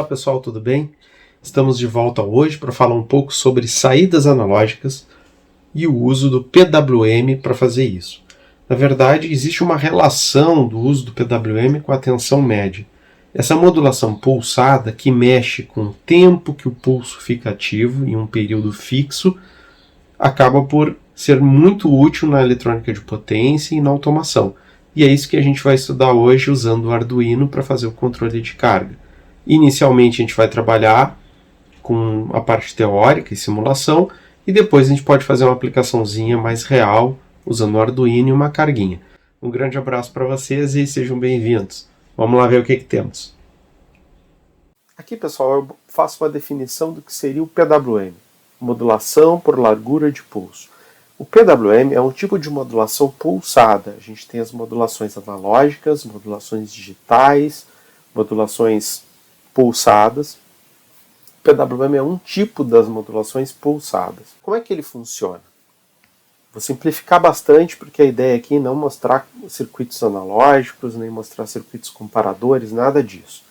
Olá pessoal, tudo bem? Estamos de volta hoje para falar um pouco sobre saídas analógicas e o uso do PWM para fazer isso. Na verdade, existe uma relação do uso do PWM com a tensão média. Essa modulação pulsada que mexe com o tempo que o pulso fica ativo em um período fixo acaba por ser muito útil na eletrônica de potência e na automação. E é isso que a gente vai estudar hoje usando o Arduino para fazer o controle de carga. Inicialmente a gente vai trabalhar com a parte teórica e simulação, e depois a gente pode fazer uma aplicaçãozinha mais real, usando o Arduino e uma carguinha. Um grande abraço para vocês e sejam bem-vindos. Vamos lá ver o que temos. Aqui, pessoal, eu faço uma definição do que seria o PWM, modulação por largura de pulso. O PWM é um tipo de modulação pulsada. A gente tem as modulações analógicas, modulações digitais, modulações pulsadas. O PWM é um tipo das modulações pulsadas. Como é que ele funciona? Vou simplificar bastante, porque a ideia aqui é não mostrar circuitos analógicos, nem mostrar circuitos comparadores, nada disso.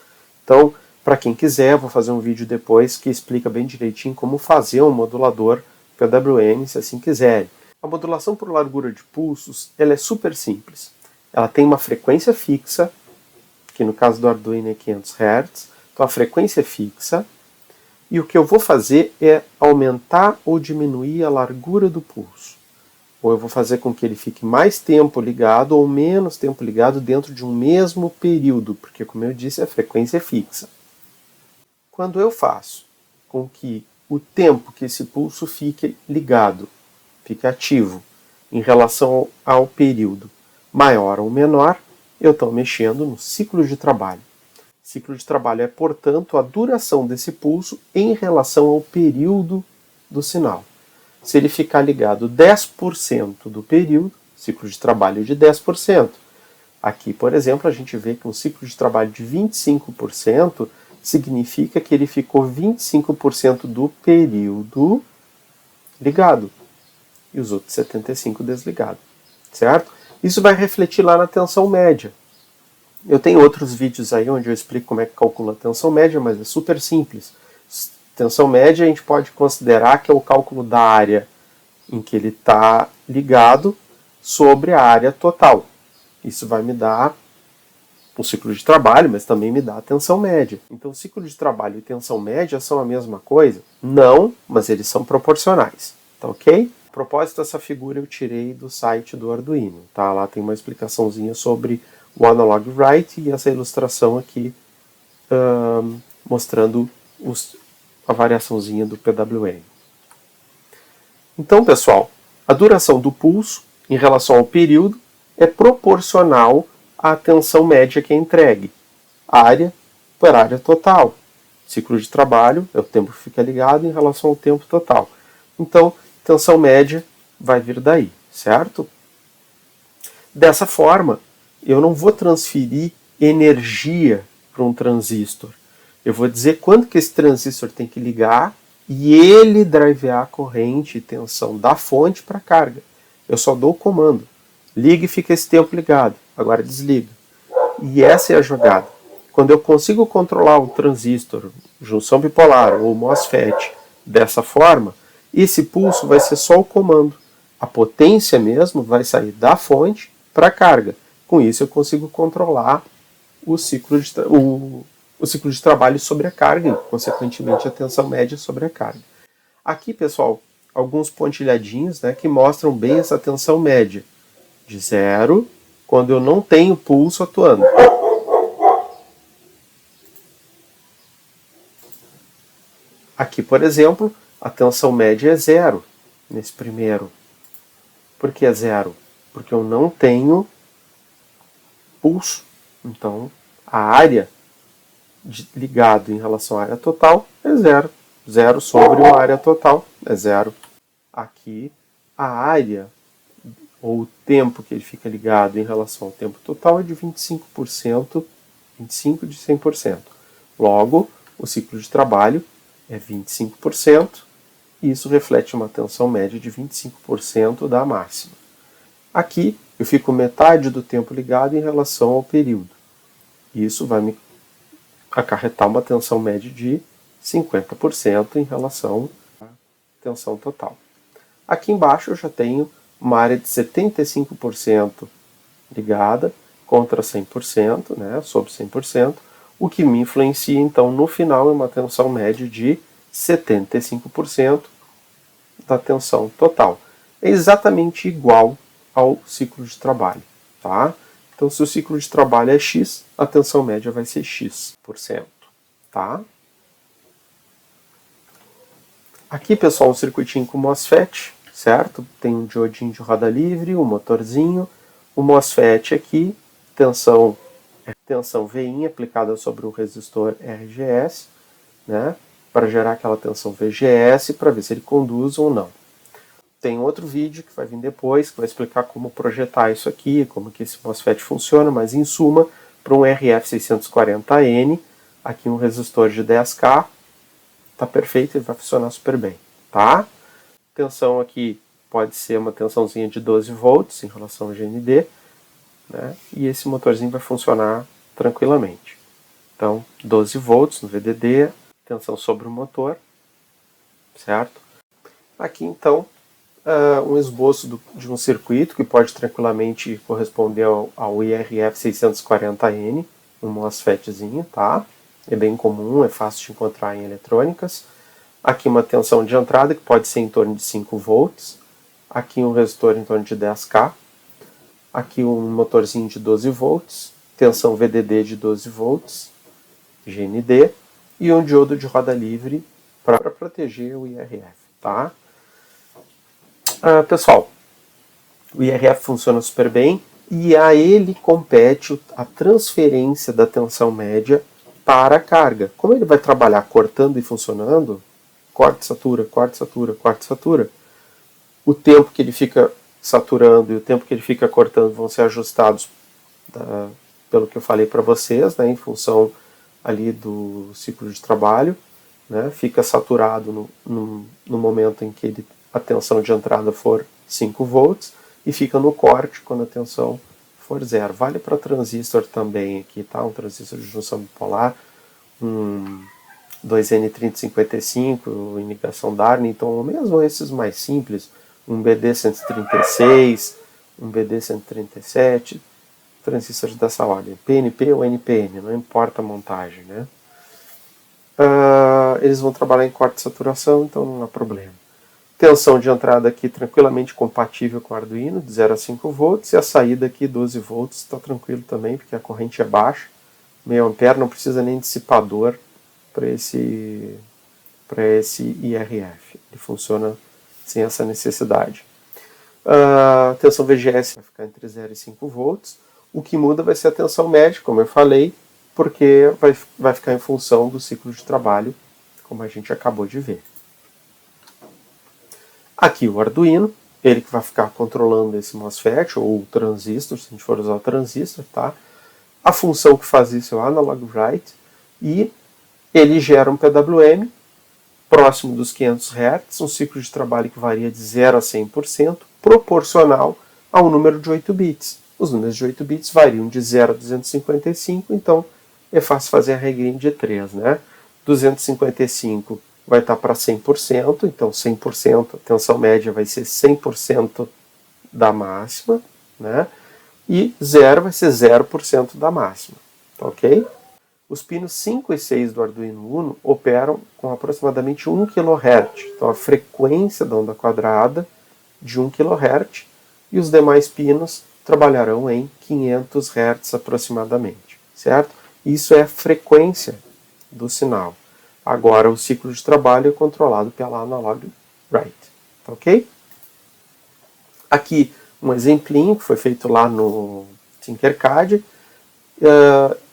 Então, para quem quiser, eu vou fazer um vídeo depois que explica bem direitinho como fazer um modulador PWM, se assim quiserem. A modulação por largura de pulsos ela é super simples. Ela tem uma frequência fixa, que no caso do Arduino é 500 Hz, então a frequência é fixa, e o que eu vou fazer é aumentar ou diminuir a largura do pulso. Ou eu vou fazer com que ele fique mais tempo ligado ou menos tempo ligado dentro de um mesmo período, porque, como eu disse, a frequência é fixa. Quando eu faço com que o tempo que esse pulso fique ligado, fique ativo, em relação ao período maior ou menor, eu estou mexendo no ciclo de trabalho. Ciclo de trabalho é, portanto, a duração desse pulso em relação ao período do sinal. Se ele ficar ligado 10% do período, ciclo de trabalho de 10%. Aqui, por exemplo, a gente vê que um ciclo de trabalho de 25% significa que ele ficou 25% do período ligado e os outros 75% desligado, certo? Isso vai refletir lá na tensão média. Eu tenho outros vídeos aí onde eu explico como é que calcula a tensão média, mas é super simples. Tensão média a gente pode considerar que é o cálculo da área em que ele está ligado sobre a área total. Isso vai me dar o ciclo de trabalho, mas também me dá a tensão média. Então, ciclo de trabalho e tensão média são a mesma coisa? Não, mas eles são proporcionais. Tá ok? A propósito, essa figura eu tirei do site do Arduino. Tá? Lá tem uma explicaçãozinha sobre o analog write e essa ilustração aqui mostrando a variaçãozinha do PWM. Então, pessoal, a duração do pulso em relação ao período é proporcional à tensão média que é entregue. Área por área total. Ciclo de trabalho é o tempo que fica ligado em relação ao tempo total. Então, tensão média vai vir daí, certo? Dessa forma, eu não vou transferir energia para um transistor. Eu vou dizer quanto que esse transistor tem que ligar e ele drivear a corrente e tensão da fonte para a carga. Eu só dou o comando. Liga e fica esse tempo ligado. Agora desliga. E essa é a jogada. Quando eu consigo controlar o transistor, junção bipolar ou MOSFET dessa forma, esse pulso vai ser só o comando. A potência mesmo vai sair da fonte para a carga. Com isso eu consigo controlar o ciclo de trabalho sobre a carga e, consequentemente, a tensão média sobre a carga. Aqui, pessoal, alguns pontilhadinhos, né, que mostram bem essa tensão média. De 0, quando eu não tenho pulso atuando. Aqui, por exemplo, a tensão média é 0, nesse primeiro. Por que é 0? Porque eu não tenho pulso. Então, a área ligado em relação à área total é 0. 0 sobre uma área total é 0. Aqui, a área, ou o tempo que ele fica ligado em relação ao tempo total é de 25%, 25% de 100%. Logo, o ciclo de trabalho é 25%, e isso reflete uma tensão média de 25% da máxima. Aqui, eu fico metade do tempo ligado em relação ao período. Isso vai me acarretar uma tensão média de 50% em relação à tensão total. Aqui embaixo eu já tenho uma área de 75% ligada contra 100%, né, sobre 100%, o que me influencia então no final é uma tensão média de 75% da tensão total. É exatamente igual ao ciclo de trabalho, tá? Então, se o ciclo de trabalho é X, a tensão média vai ser X%, tá? Aqui, pessoal, um circuitinho com MOSFET, certo? Tem um diodinho de roda livre, um motorzinho, o MOSFET aqui, tensão Vin aplicada sobre o resistor RGS, né? Para gerar aquela tensão VGS, para ver se ele conduz ou não. Tem outro vídeo que vai vir depois, que vai explicar como projetar isso aqui, como que esse MOSFET funciona, mas em suma, para um RF640N, aqui um resistor de 10K, tá perfeito, ele vai funcionar super bem, tá? Tensão aqui pode ser uma tensãozinha de 12 volts em relação ao GND, né? E esse motorzinho vai funcionar tranquilamente. Então, 12 volts no VDD, tensão sobre o motor, certo? Aqui, então, um esboço de um circuito que pode tranquilamente corresponder ao IRF640N, um MOSFETzinho, tá? É bem comum, é fácil de encontrar em eletrônicas. Aqui uma tensão de entrada que pode ser em torno de 5 volts. Aqui um resistor em torno de 10K. Aqui um motorzinho de 12 volts. Tensão VDD de 12 volts. GND. E um diodo de roda livre para proteger o IRF, tá? Pessoal, o IRF funciona super bem e a ele compete a transferência da tensão média para a carga. Como ele vai trabalhar cortando e funcionando, corte, satura, corte, satura, corte, satura, o tempo que ele fica saturando e o tempo que ele fica cortando vão ser ajustados pelo que eu falei para vocês, né, em função ali do ciclo de trabalho, né, fica saturado no momento em que a tensão de entrada for 5 volts e fica no corte quando a tensão for 0. Vale para transistor também aqui, tá? Um transistor de junção bipolar, um 2N3055 em ligação Darnington, ou mesmo esses mais simples, um BD136, um BD137, transistores dessa ordem, PNP ou NPN, não importa a montagem, né? Eles vão trabalhar em corte de saturação, então não há problema. Tensão de entrada aqui tranquilamente compatível com o Arduino, de 0 a 5 volts, e a saída aqui 12 volts, está tranquilo também, porque a corrente é baixa, meio ampere, não precisa nem dissipador para esse IRF, ele funciona sem essa necessidade. A tensão VGS vai ficar entre 0 e 5 volts, o que muda vai ser a tensão média, como eu falei, porque vai ficar em função do ciclo de trabalho, como a gente acabou de ver. Aqui o Arduino, ele que vai ficar controlando esse MOSFET ou o transistor, se a gente for usar o transistor, tá? A função que faz isso é o analog write e ele gera um PWM próximo dos 500 Hz, um ciclo de trabalho que varia de 0 a 100%, proporcional ao número de 8 bits. Os números de 8 bits variam de 0 a 255, então é fácil fazer a regrinha de 3, né? 255 vai estar para 100%, então 100%, a tensão média vai ser 100% da máxima, né? E 0 vai ser 0% da máxima, tá ok? Os pinos 5 e 6 do Arduino Uno operam com aproximadamente 1 kHz, então a frequência da onda quadrada de 1 kHz, e os demais pinos trabalharão em 500 Hz aproximadamente, certo? Isso é a frequência do sinal. Agora, o ciclo de trabalho é controlado pela analog write, tá ok? Aqui, um exemplinho que foi feito lá no Tinkercad.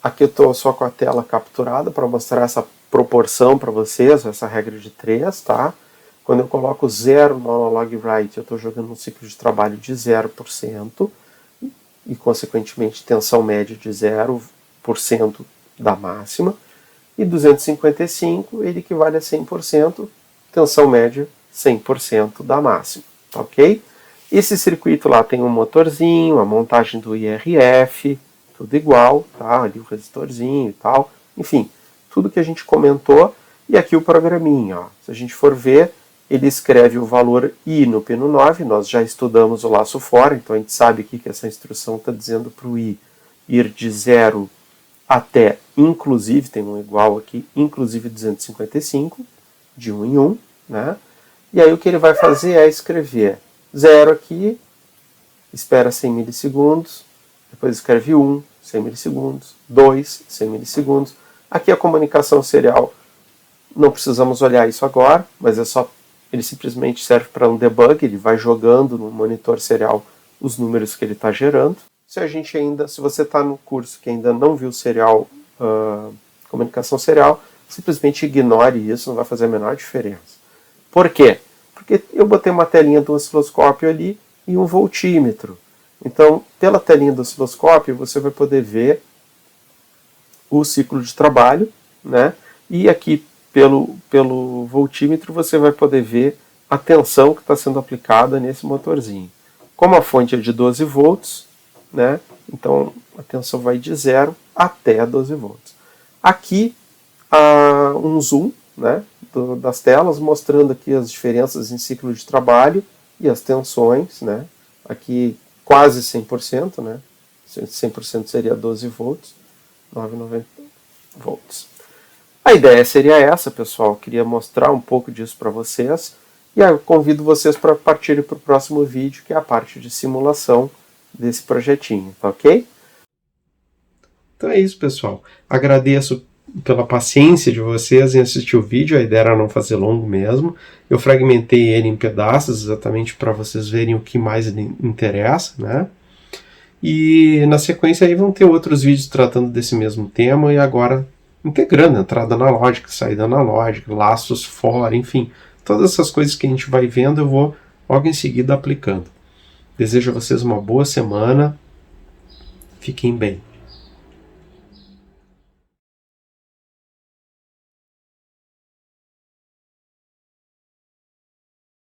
Aqui eu estou só com a tela capturada para mostrar essa proporção para vocês, essa regra de 3, tá? Quando eu coloco 0 no analog write, eu estou jogando um ciclo de trabalho de 0% e, consequentemente, tensão média de 0% da máxima. E 255, ele equivale a 100%, tensão média 100% da máxima, tá ok? Esse circuito lá tem um motorzinho, a montagem do IRF, tudo igual, tá? Ali o resistorzinho e tal. Enfim, tudo que a gente comentou, e aqui o programinha. Ó. Se a gente for ver, ele escreve o valor i no pino 9, nós já estudamos o laço for, então a gente sabe aqui que essa instrução está dizendo para o i ir de 0 até inclusive, tem um igual aqui, inclusive 255, de 1 em 1, né? E aí o que ele vai fazer é escrever 0 aqui, espera 100 milissegundos, depois escreve 1, 100 milissegundos, 2, 100 milissegundos. Aqui a comunicação serial, não precisamos olhar isso agora, mas é só, ele simplesmente serve para um debug, ele vai jogando no monitor serial os números que ele está gerando. Se você está no curso que ainda não viu serial, comunicação serial, simplesmente ignore isso, não vai fazer a menor diferença. Por quê? Porque eu botei uma telinha do osciloscópio ali e um voltímetro. Então, pela telinha do osciloscópio, você vai poder ver o ciclo de trabalho, né? E aqui, pelo voltímetro, você vai poder ver a tensão que está sendo aplicada nesse motorzinho. Como a fonte é de 12 volts, né? Então, a tensão vai de 0 até 12 volts. Aqui, há um zoom, né, das telas, mostrando aqui as diferenças em ciclo de trabalho e as tensões, né? Aqui quase 100%, né? 100% seria 12 volts, 990 volts. A ideia seria essa, pessoal. Eu queria mostrar um pouco disso para vocês. E aí eu convido vocês para partirem para o próximo vídeo, que é a parte de simulação desse projetinho, tá ok? Então é isso, pessoal. Agradeço pela paciência de vocês em assistir o vídeo. A ideia era não fazer longo mesmo. Eu fragmentei ele em pedaços exatamente para vocês verem o que mais lhe interessa, né? E na sequência aí vão ter outros vídeos tratando desse mesmo tema e agora integrando entrada analógica, saída analógica, laços fora, enfim, todas essas coisas que a gente vai vendo eu vou logo em seguida aplicando. Desejo a vocês uma boa semana. Fiquem bem.